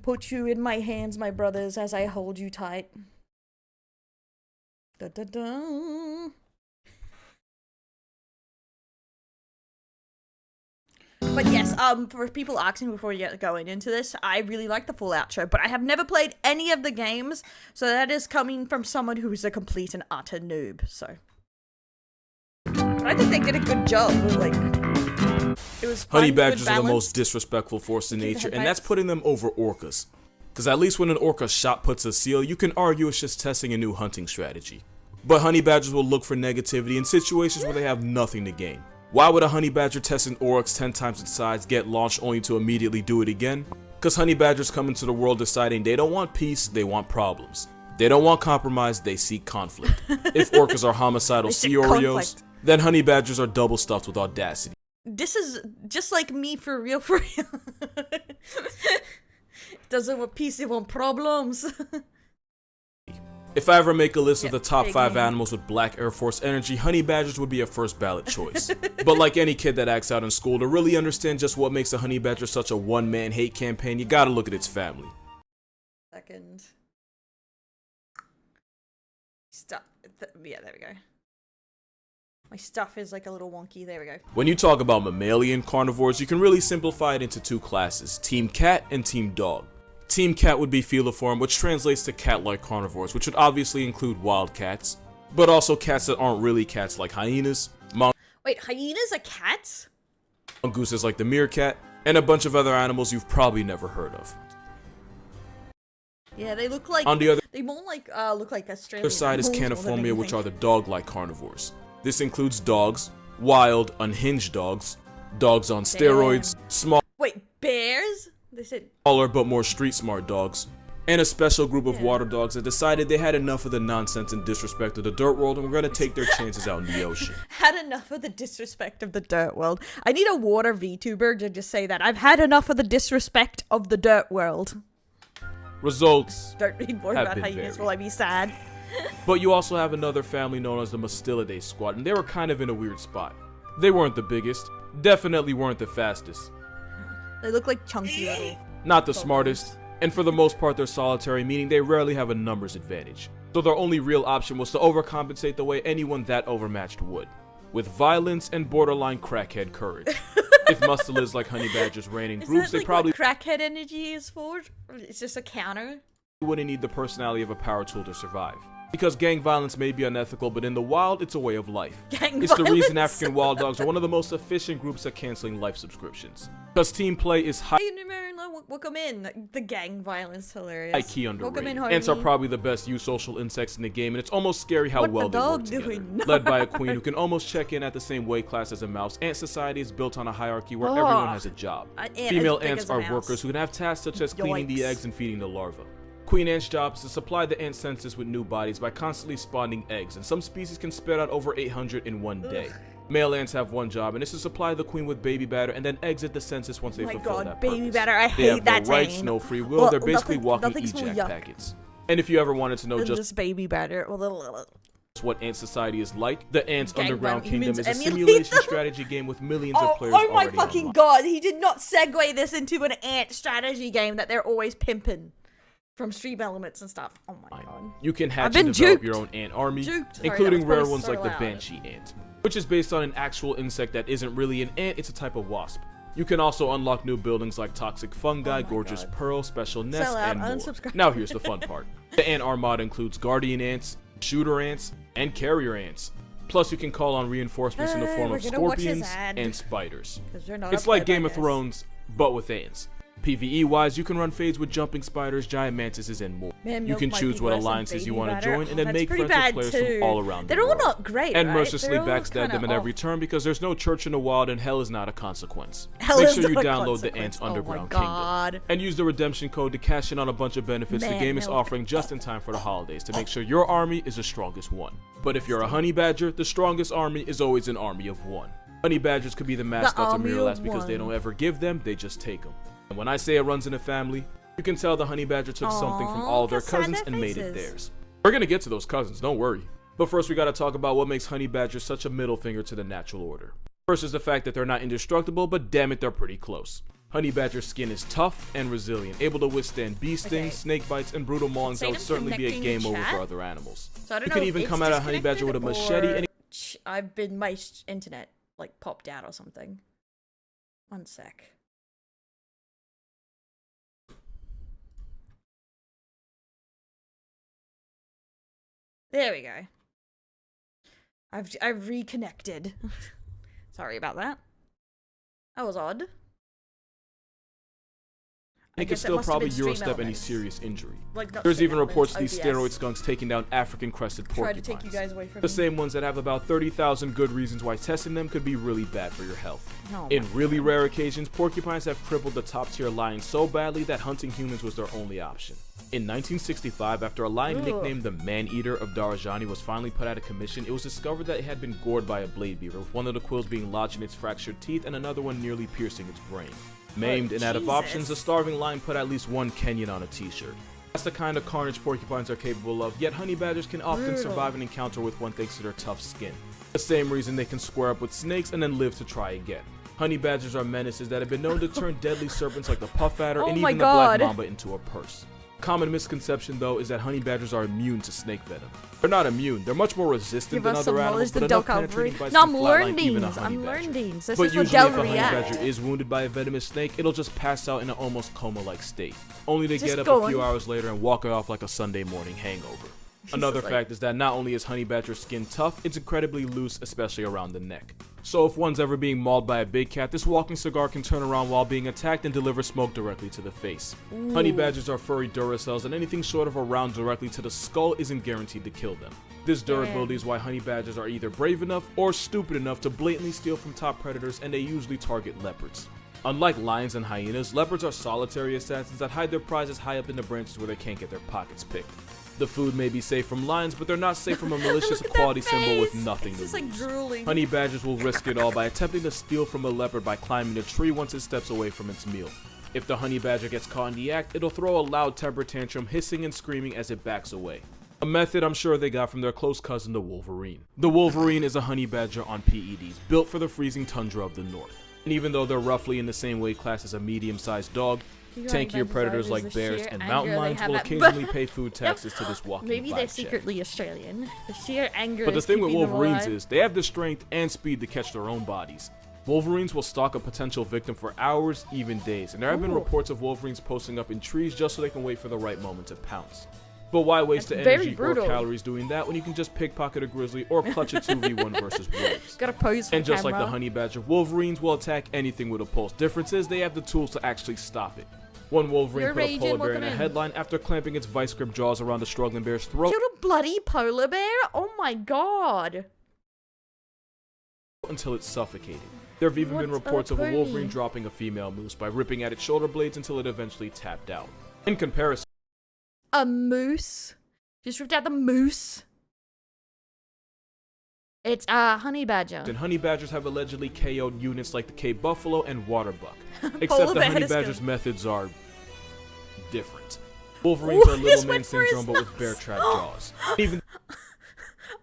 put you in my hands, my brothers, as I hold you tight. Da da da. But yes, for people asking before you get going into this, I really like the full outro, but I have never played any of the games, so that is coming from someone who is a complete and utter noob, so. But I think they did a good job, like, it was fun, honey badgers are the most disrespectful force in nature, and that's putting them over orcas. Because at least when an orca shot puts a seal, you can argue it's just testing a new hunting strategy. But honey badgers will look for negativity in situations where they have nothing to gain. Why would a honey badger test an oryx 10 times its size, get launched only to immediately do it again? Because honey badgers come into the world deciding they don't want peace, they want problems. They don't want compromise, they seek conflict. If orcas are homicidal sea Oreos, then honey badgers are double stuffed with audacity. This is just like me for real, for real. Doesn't want peace, they want problems. If I ever make a list of the top 5 animals with black Air Force energy, honey badgers would be a first ballot choice. But like any kid that acts out in school, to really understand just what makes a honey badger such a one-man hate campaign, you gotta look at its family. Second. Stop. Yeah, there we go. My stuff is like a little wonky. There we go. When you talk about mammalian carnivores, you can really simplify it into 2 classes, Team Cat and Team Dog. Team Cat would be feliform, which translates to cat-like carnivores, which would obviously include wild cats, but also cats that aren't really cats like hyenas, wait, hyenas are cats? mongooses like the meerkat, and a bunch of other animals you've probably never heard of. Yeah, they look like, on the other they more like, look like Australian. The other side is caniformia, which are the dog-like carnivores. This includes dogs, wild, unhinged dogs, dogs on steroids, small. Wait, bears? They said smaller but more street-smart dogs, and a special group of water dogs that decided they had enough of the nonsense and disrespect of the dirt world and were gonna take their chances out in the ocean. Had enough of the disrespect of the dirt world. I need a water VTuber to just say that. I've had enough of the disrespect of the dirt world. Results Don't read more about hyenas, will I be sad? But you also have another family known as the Mustelidae squad, and they were kind of in a weird spot. They weren't the biggest, definitely weren't the fastest. They look like chunky little. Not the smartest, and for the most part they're solitary, meaning they rarely have a numbers advantage. So their only real option was to overcompensate the way anyone that overmatched would, with violence and borderline crackhead courage. If mustelids like honey badgers ran in groups, they probably what crackhead energy is for? It's just a counter? Wouldn't need the personality of a power tool to survive. Because gang violence may be unethical, but in the wild, it's a way of life. It's the reason African wild dogs are one of the most efficient groups at canceling life subscriptions. Because team play is high welcome in. The gang violence, hilarious. High key underrated. Ants are probably the best eusocial insects in the game, and it's almost scary how well they work together. Led by a queen who can almost check in at the same weight class as a mouse, ant society is built on a hierarchy where everyone has a job. Female ants are workers who can have tasks such as cleaning the eggs and feeding the larvae. Queen ant's job is to supply the ant census with new bodies by constantly spawning eggs, and some species can spit out over 800 in one day. Male ants have one job, and it's to supply the queen with baby batter and then exit the census once they fulfill that purpose. Baby batter, I hate they have that no rights, no free will, they're basically walking ejac packets. And if you ever wanted to know just baby batter, what ant society is like, the Ants Underground Kingdom is a simulation strategy game with millions of players already my fucking god, he did not segue this into an ant strategy game that they're always pimping. From stream elements and stuff. Oh my god. You can hatch and develop your own ant army, including rare ones like the loud. Banshee ant, which is based on an actual insect that isn't really an ant, it's a type of wasp. You can also unlock new buildings like toxic fungi, gorgeous pearl, special nests, and more. Now here's the fun part. The ant armada includes guardian ants, shooter ants, and carrier ants. Plus you can call on reinforcements in the form of scorpions and spiders. It's like Game of Thrones, but with ants. PvE wise, you can run fades with jumping spiders, giant mantises, and more. You can choose what alliances you want to join and then make friends with players from all around the world. They're all not great, and mercilessly backstab them at every turn because there's no church in the wild and hell is not a consequence. Make sure you download the Ants Underground Kingdom and use the redemption code to cash in on a bunch of benefits the game is offering just in time for the holidays to make sure your army is the strongest one. But if you're a honey badger, the strongest army is always an army of one. Honey badgers could be the mascots of Mirrorless because they don't ever give them, they just take them. And when I say it runs in a family, you can tell the honey badger took something from all of their cousins and made it theirs. We're gonna get to those cousins, don't worry. But first we gotta talk about what makes honey badgers such a middle finger to the natural order. First is the fact that they're not indestructible, but damn it, they're pretty close. Honey badger skin is tough and resilient, able to withstand bee stings, snake bites, and brutal maulings that would certainly be a game over for other animals. So you could even come at a honey badger with a machete and I've been, my internet like popped out or something. One sec. There we go. I've reconnected. Sorry about that. That was odd. It could still probably Eurostep any serious injury. There's even reports of these steroid skunks taking down African-crested porcupines. Try to take you guys away from the same ones that have about 30,000 good reasons why testing them could be really bad for your health. In really rare occasions, porcupines have crippled the top-tier lions so badly that hunting humans was their only option. In 1965, after a lion nicknamed the Man-Eater of Darajani was finally put out of commission, it was discovered that it had been gored by a blade beaver, with one of the quills being lodged in its fractured teeth and another one nearly piercing its brain. Maimed and out of options, the starving lion put at least one Kenyan on a t-shirt. That's the kind of carnage porcupines are capable of, yet honey badgers can often survive an encounter with one thanks to their tough skin. The same reason they can square up with snakes and then live to try again. Honey badgers are menaces that have been known to turn deadly serpents like the puff adder and even the black mamba into a purse. A common misconception, though, is that honey badgers are immune to snake venom. They're not immune. They're much more resistant than other animals, but enough penetrating bites can flatline even a honey badger. But usually if a honey badger is wounded by a venomous snake, it'll just pass out in an almost coma-like state, only to get up a few hours later and walk it off like a Sunday morning hangover. Another fact is that not only is honey badger skin tough, it's incredibly loose, especially around the neck. So if one's ever being mauled by a big cat, this walking cigar can turn around while being attacked and deliver smoke directly to the face. Honey badgers are furry duracells, and anything short of a round directly to the skull isn't guaranteed to kill them. This durability is why honey badgers are either brave enough or stupid enough to blatantly steal from top predators, and they usually target leopards. Unlike lions and hyenas, leopards are solitary assassins that hide their prizes high up in the branches where they can't get their pockets picked. The food may be safe from lions, but they're not safe from a malicious equality symbol with nothing to lose. Like honey badgers will risk it all by attempting to steal from a leopard by climbing a tree once it steps away from its meal. If the honey badger gets caught in the act, it'll throw a loud temper tantrum, hissing and screaming as it backs away. A method I'm sure they got from their close cousin the wolverine. The wolverine is a honey badger on PEDs, built for the freezing tundra of the north. And even though they're roughly in the same weight class as a medium-sized dog, tankier predators like bears and mountain lions will occasionally pay food taxes to this walking Maybe they're secretly Australian. The sheer anger. But the thing with wolverines is they have the strength and speed to catch their own bodies. Wolverines will stalk a potential victim for hours, even days, and there have been reports of wolverines posting up in trees just so they can wait for the right moment to pounce. But why waste the energy or calories doing that when you can just pickpocket a grizzly or clutch a 2v1 versus wolves? Gotta pose for and just camera. Like the honey badger, wolverines will attack anything with a pulse. Difference is they have the tools to actually stop it. One wolverine put a polar bear in a headline after clamping its vice grip jaws around the struggling bear's throat. Killed a bloody polar bear? Oh my god. Until it's suffocated. There have even been reports of a wolverine dropping a female moose by ripping at its shoulder blades until it eventually tapped out. In comparison, a moose? Just ripped out the moose? It's a honey badger. And honey badgers have allegedly KO'd units like the Cape buffalo and water buck. Except the honey badger's methods are different. Wolverines are little man syndrome but with bear trap jaws. Even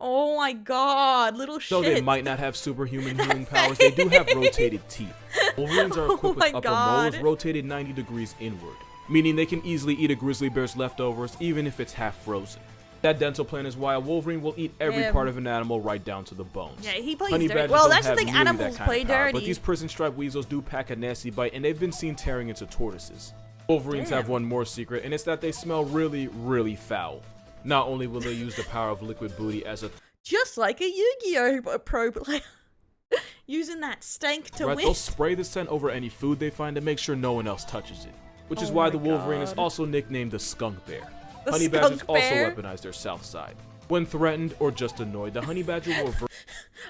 oh my god, little shit. Though they might not have superhuman healing powers, they do have rotated teeth. Wolverines are equipped with upper molars rotated 90 degrees inward, meaning they can easily eat a grizzly bear's leftovers even if it's half frozen. That dental plan is why a wolverine will eat every part of an animal right down to the bones. Yeah, he plays dirty. Well, that's the thing, animals play dirty. But these prison-striped weasels do pack a nasty bite, and they've been seen tearing into tortoises. Wolverines have one more secret, and it's that they smell really, really foul. Not only will they use the power of liquid booty as a just like a Yu-Gi-Oh pro player, using that stank to win. They'll spray the scent over any food they find to make sure no one else touches it. Which is why the wolverine is also nicknamed the skunk bear. Honey badgers also weaponize their south side. When threatened or just annoyed, the honey badger will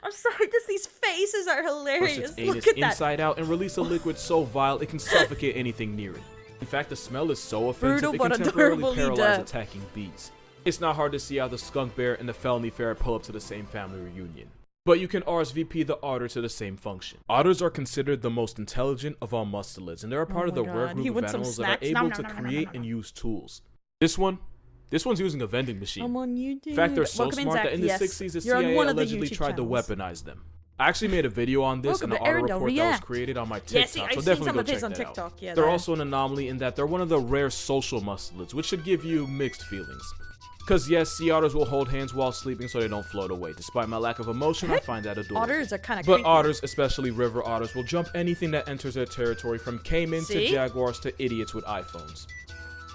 I'm sorry, these faces are hilarious. Its anus inside out and release a liquid so vile it can suffocate anything near it. In fact, the smell is so offensive it can temporarily paralyze attacking bees. It's not hard to see how the skunk bear and the felony ferret pull up to the same family reunion. But you can RSVP the otter to the same function. Otters are considered the most intelligent of all mustelids, and they're a part of the rare group of animals that are able to create and use tools. This one's using a vending machine. I'm on YouTube. In fact, they're so smart that in the 60s, the CIA allegedly tried to weaponize them. I actually made a video on this in the auto report that was created on my TikTok, so definitely go check that out. Yeah, they're also an anomaly in that they're one of the rare social mustelids, which should give you mixed feelings. Because yes, sea otters will hold hands while sleeping so they don't float away. Despite my lack of emotion, I find that adorable. Otters are kind of creepy. But otters, especially river otters, will jump anything that enters their territory, from caimans to jaguars to idiots with iPhones.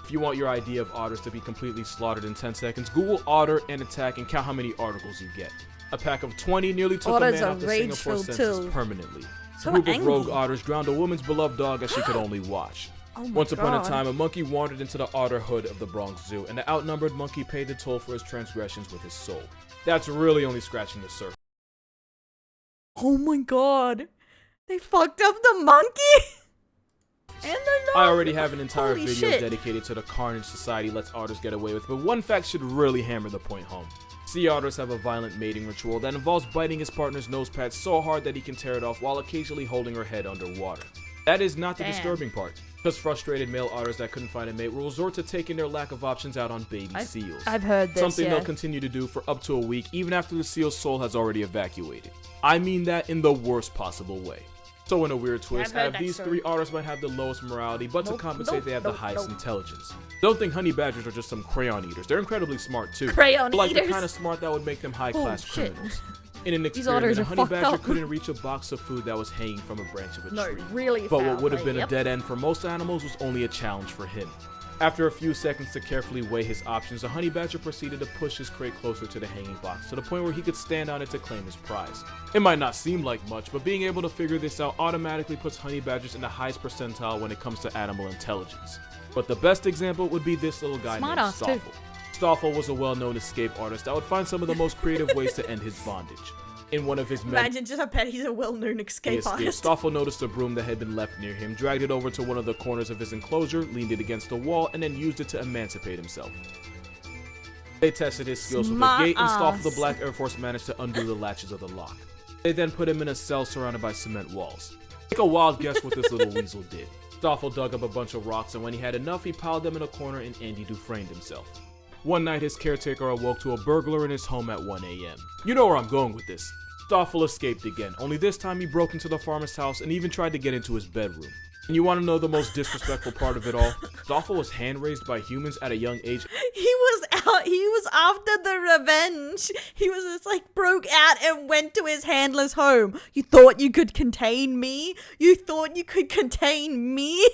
If you want your idea of otters to be completely slaughtered in 10 seconds, Google otter and attack and count how many articles you get. A pack of 20 nearly took a man off the Singapore census permanently. A group of rogue otters drowned a woman's beloved dog as she could only watch. Once upon a time, a monkey wandered into the otter hood of the Bronx Zoo, and the outnumbered monkey paid the toll for his transgressions with his soul. That's really only scratching the surface. Oh my god. They fucked up the monkey? And the I already have an entire video dedicated to the carnage society lets otters get away with, but one fact should really hammer the point home. Sea otters have a violent mating ritual that involves biting his partner's nose pad so hard that he can tear it off while occasionally holding her head underwater. That is not the disturbing part, because frustrated male otters that couldn't find a mate will resort to taking their lack of options out on baby seals. I've heard this, Something they'll continue to do for up to a week, even after the seal's soul has already evacuated. I mean that in the worst possible way. So in a weird twist, out of these three, otters might have the lowest morality, but to compensate they have the highest intelligence. Don't think honey badgers are just some crayon eaters. They're incredibly smart too. Like the kind of smart that would make them high-class criminals. In an experiment, a honey badger couldn't reach a box of food that was hanging from a branch of a tree. But what would have been a dead end for most animals was only a challenge for him. After a few seconds to carefully weigh his options, the honey badger proceeded to push his crate closer to the hanging box, to the point where he could stand on it to claim his prize. It might not seem like much, but being able to figure this out automatically puts honey badgers in the highest percentile when it comes to animal intelligence. But the best example would be this little guy named Stoffel. Stoffel was a well-known escape artist that would find some of the most creative ways to end his bondage. In one of his Imagine just a pet, he's a well-known escape artist. Stoffel noticed a broom that had been left near him, dragged it over to one of the corners of his enclosure, leaned it against the wall, and then used it to emancipate himself. They tested his skills with a gate, and Stoffel the Black Air Force managed to undo the latches of the lock. They then put him in a cell surrounded by cement walls. Take a wild guess what this little weasel did. Stoffel dug up a bunch of rocks, and when he had enough, he piled them in a corner and Andy Dufresne'd himself. One night, his caretaker awoke to a burglar in his home at 1 a.m. You know where I'm going with this. Stoffel escaped again, only this time he broke into the farmer's house and even tried to get into his bedroom. And you want to know the most disrespectful part of it all? Stoffel was hand-raised by humans at a young age. He was after the revenge. He was just like broke out and went to his handler's home. You thought you could contain me? You thought you could contain me?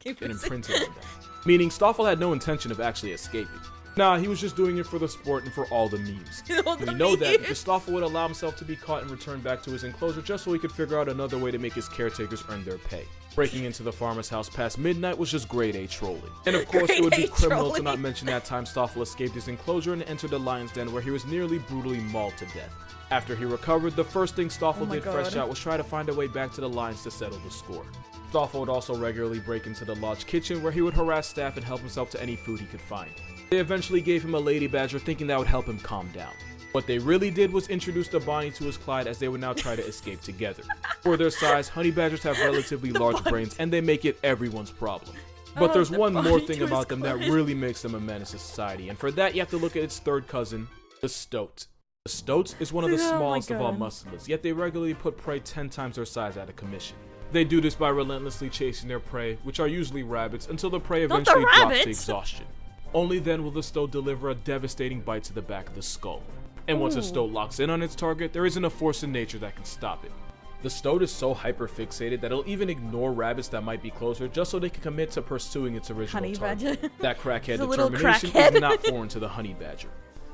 And imprinted on that. Meaning Stoffel had no intention of actually escaping. Nah, he was just doing it for the sport and for all the memes. We know that because Stoffel would allow himself to be caught and returned back to his enclosure just so he could figure out another way to make his caretakers earn their pay. Breaking into the farmer's house past midnight was just grade A trolling. And of course, it would be criminal to not mention that time Stoffel escaped his enclosure and entered the lion's den, where he was nearly brutally mauled to death. After he recovered, the first thing Stoffel did fresh out was try to find a way back to the lions to settle the score. Stoffel would also regularly break into the lodge kitchen, where he would harass staff and help himself to any food he could find. They eventually gave him a lady badger, thinking that would help him calm down. What they really did was introduce the Bonnie to his Clyde, as they would now try to escape together. For their size, honey badgers have relatively large brains, and they make it everyone's problem. But there's one more thing about them that really makes them a menace to society, and for that you have to look at its third cousin, the stoat. The stoat is one of the smallest of all mustelids, yet they regularly put prey 10 times their size out of commission. They do this by relentlessly chasing their prey, which are usually rabbits, until the prey eventually drops to exhaustion. Only then will the stoat deliver a devastating bite to the back of the skull. And once a stoat locks in on its target, there isn't a force in nature that can stop it. The stoat is so hyper-fixated that it'll even ignore rabbits that might be closer just so they can commit to pursuing its original target. That crackhead determination is not foreign to the honey badger.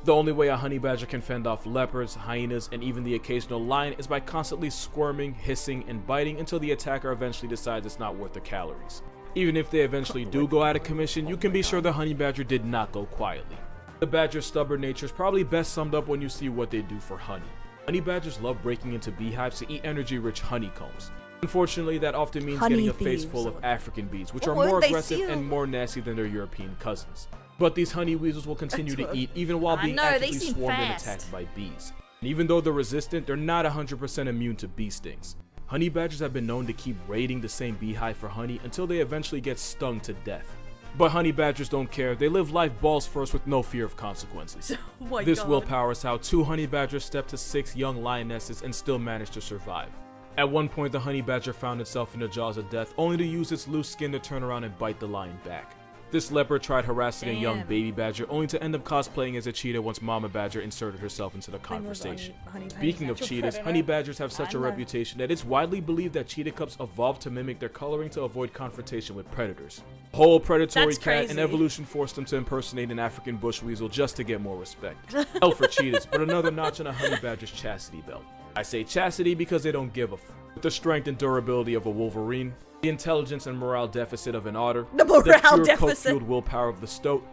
The only way a honey badger can fend off leopards, hyenas, and even the occasional lion is by constantly squirming, hissing, and biting until the attacker eventually decides it's not worth the calories. Even if they eventually do go out of commission, you can be sure the honey badger did not go quietly. The badger's stubborn nature is probably best summed up when you see what they do for honey. Honey badgers love breaking into beehives to eat energy-rich honeycombs. Unfortunately, that often means getting a face full of African bees, which are more aggressive and more nasty than their European cousins. But these honey weasels will continue to eat even while being actively swarmed and attacked by bees. And even though they're resistant, they're not 100% immune to bee stings. Honey badgers have been known to keep raiding the same beehive for honey until they eventually get stung to death. But honey badgers don't care. They live life balls first with no fear of consequences. Oh my This God. willpower is how 2 honey badgers stepped to 6 young lionesses and still managed to survive. At one point, the honey badger found itself in the jaws of death, only to use its loose skin to turn around and bite the lion back. This leopard tried harassing a young baby badger, only to end up cosplaying as a cheetah once mama badger inserted herself into the conversation. Speaking of cheetahs, honey badgers have such a reputation that it's widely believed that cheetah cubs evolved to mimic their coloring to avoid confrontation with predators. Whole predatory cat and evolution forced them to impersonate an African bush weasel just to get more respect. Hell for cheetahs, but another notch on a honey badger's chastity belt. I say chastity because they don't give a f. With the strength and durability of a wolverine, the intelligence and morale deficit of an otter, the pure coke-fueled willpower of the stoat.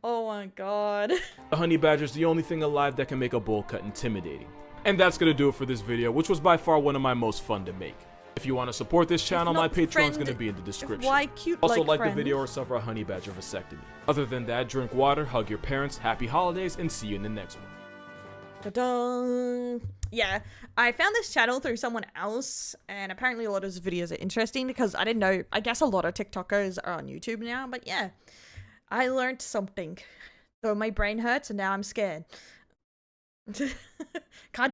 Oh my God. The honey badger is the only thing alive that can make a bowl cut intimidating. And that's gonna do it for this video, which was by far one of my most fun to make. If you want to support this channel, my Patreon's gonna be in the description. Also like the video or suffer a honey badger vasectomy. Other than that, drink water, hug your parents, happy holidays, and see you in the next one. Ta-da! Yeah, I found this channel through someone else, and apparently a lot of his videos are interesting because I didn't know. I guess a lot of TikTokers are on YouTube now, but yeah, I learned something. Though my brain hurts and now I'm scared. Can't